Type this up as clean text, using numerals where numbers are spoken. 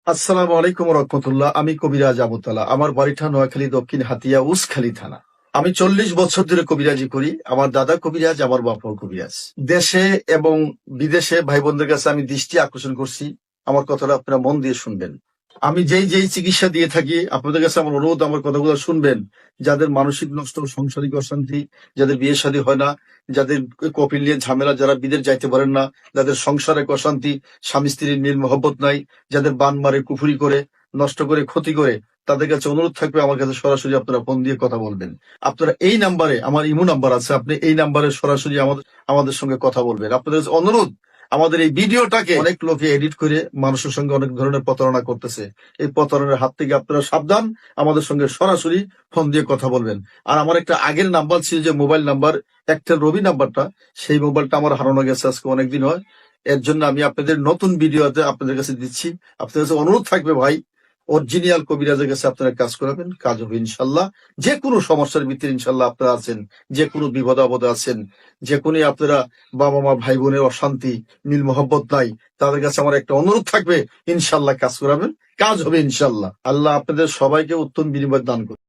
আসসালামু আলাইকুম রহমতুল্লাহ। আমি কবিরাজ আবুতালা। আমার বাড়িটা নোয়াখালী দক্ষিণ হাতিয়া উসখালী থানা। আমি 40 বছর ধরে কবিরাজি করি। আমার দাদা কবিরাজ, আমার বাপাও কবিরাজ। দেশে এবং বিদেশে ভাই বোনদের কাছে আমি দৃষ্টি আকর্ষণ করছি। আমার কথাটা আপনারা মন দিয়ে শুনবেন। আমি যেই চিকিৎসা দিয়ে থাকি, আপনাদের কাছে আমার অনুরোধ, আমার কথাগুলো শুনবেন। যাদের মানসিক নষ্ট, সাংসারিক অশান্তি, যাদের বিয়ে শাদী হয় না, যাদের কপিল নিয়ে ঝামেলা, যারা বিদেশ যাইতে পারেন না, যাদের সংসারে অশান্তি, স্বামী স্ত্রীর মিল মহব্বত নাই, যাদের বান মারে, কুফুরি করে, নষ্ট করে, ক্ষতি করে, তাদের কাছে অনুরোধ থাকবে আমার কাছে সরাসরি আপনারা ফোন দিয়ে কথা বলবেন। আপনারা এই নাম্বারে, আমার ইমো নাম্বার আছে, আপনি এই নাম্বারে সরাসরি আমাদের সঙ্গে কথা বলবেন। আপনাদের কাছে অনুরোধ, আমাদের এই ভিডিওটাকে অনেক লোকে এডিট করে মানুষের সঙ্গে অনেক ধরনের প্রতারণা করতেছে। এই প্রতারণার হাত থেকে আপনারা সাবধান। আমাদের সঙ্গে সরাসরি ফোন দিয়ে কথা বলবেন। আর আমার একটা আগের নাম্বার ছিল, যে মোবাইল নাম্বার, একটা রবি নাম্বারটা, সেই মোবাইলটা আমার হারানো গেছে আজকে অনেকদিন হয়। এর জন্য আমি আপনাদের নতুন ভিডিওতে আপনাদের কাছে দিচ্ছি। আপনাদের কাছে অনুরোধ থাকবে ভাই, অরিজিনাল কবিরাজের কাছে আপনারা কাজ করাবেন, কাজ হবে ইনশাল্লাহ। যে কোনো সমস্যার ভিতরে ইনশাল্লাহ আপনারা আছেন, যে কোনো বিপদ আপদে আছেন, যে কোনো আপনারা বাবা মা ভাই বোনের অশান্তি, মিল মোহব্বত নাই, তাদের কাছে আমার একটা অনুরোধ থাকবে, ইনশাল্লাহ কাজ করাবেন, কাজ হবে ইনশাল্লাহ। আল্লাহ আপনাদের সবাইকে উত্তম বিনিময় দান করুন।